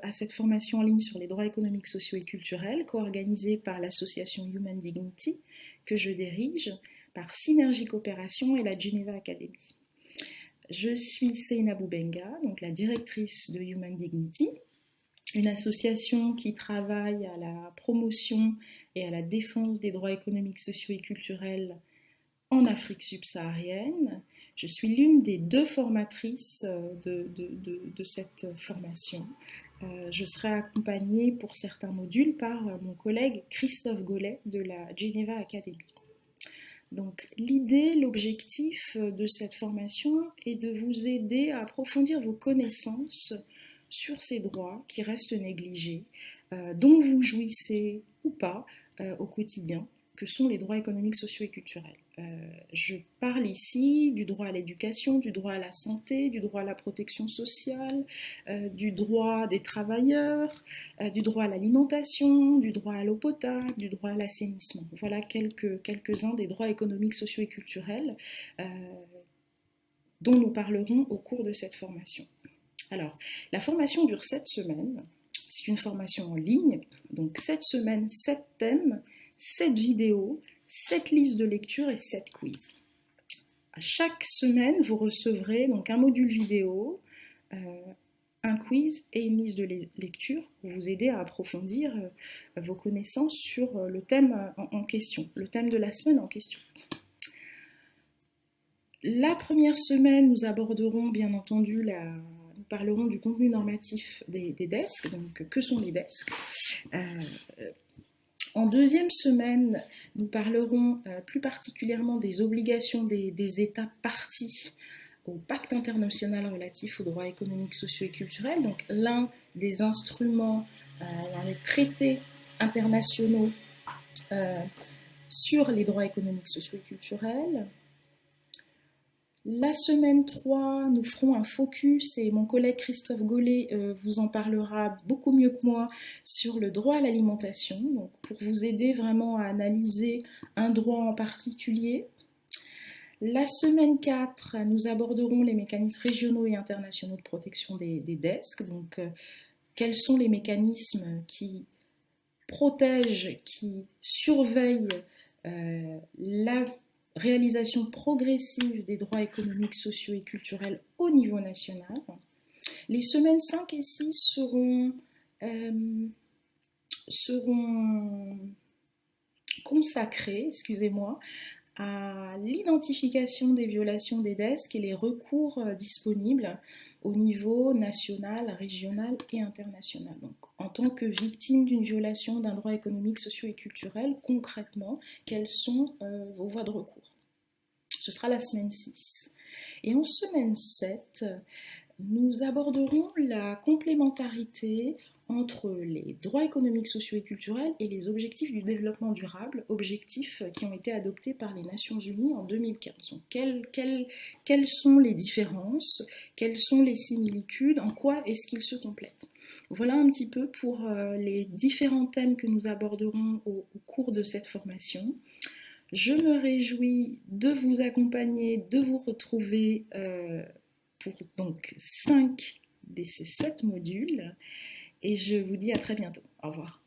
À cette formation en ligne sur les droits économiques, sociaux et culturels, co-organisée par l'association Human Dignity, que je dirige, par Synergie Coopération et la Geneva Academy. Je suis Seynabou Benga, donc la directrice de Human Dignity, une association qui travaille à la promotion et à la défense des droits économiques, sociaux et culturels en Afrique subsaharienne. Je suis l'une des 2 formatrices de cette formation. Je serai accompagnée pour certains modules par mon collègue Christophe Gollet de la Geneva Academy. Donc l'idée, l'objectif de cette formation est de vous aider à approfondir vos connaissances sur ces droits qui restent négligés, dont vous jouissez ou pas au quotidien, que sont les droits économiques, sociaux et culturels. Je parle ici du droit à l'éducation, du droit à la santé, du droit à la protection sociale, du droit des travailleurs, du droit à l'alimentation, du droit à l'eau potable, du droit à l'assainissement. Voilà quelques-uns des droits économiques, sociaux et culturels dont nous parlerons au cours de cette formation. Alors, la formation dure 7 semaines. C'est une formation en ligne, donc 7 semaines, 7 thèmes, 7 vidéos, 7 listes de lecture et 7 quiz. À chaque semaine, vous recevrez donc un module vidéo, un quiz et une liste de lecture pour vous aider à approfondir vos connaissances sur le thème en question, le thème de la semaine en question. La première semaine, nous aborderons bien entendu nous parlerons du contenu normatif des desks, donc que sont les desks. En deuxième semaine, nous parlerons plus particulièrement des obligations des États parties au pacte international relatif aux droits économiques, sociaux et culturels, donc l'un des instruments, l'un des traités internationaux sur les droits économiques, sociaux et culturels. La semaine 3, nous ferons un focus et mon collègue Christophe Gollet vous en parlera beaucoup mieux que moi sur le droit à l'alimentation, donc pour vous aider vraiment à analyser un droit en particulier. La semaine 4, nous aborderons les mécanismes régionaux et internationaux de protection des desks, donc quels sont les mécanismes qui protègent, qui surveillent la réalisation progressive des droits économiques, sociaux et culturels au niveau national. Les semaines 5 et 6 seront consacrées, à l'identification des violations des desks et les recours disponibles au niveau national, régional et international. Donc, en tant que victime d'une violation d'un droit économique, social et culturel, concrètement, quelles sont vos voies de recours? Ce sera la semaine 6. Et en semaine 7, nous aborderons la complémentarité entre les droits économiques, sociaux et culturels et les objectifs du développement durable, objectifs qui ont été adoptés par les Nations Unies en 2015. Donc, quelles sont les différences, quelles sont les similitudes, en quoi est-ce qu'ils se complètent? Voilà un petit peu pour les différents thèmes que nous aborderons au cours de cette formation. Je me réjouis de vous accompagner, de vous retrouver pour donc 5 de ces 7 modules. Et je vous dis à très bientôt. Au revoir.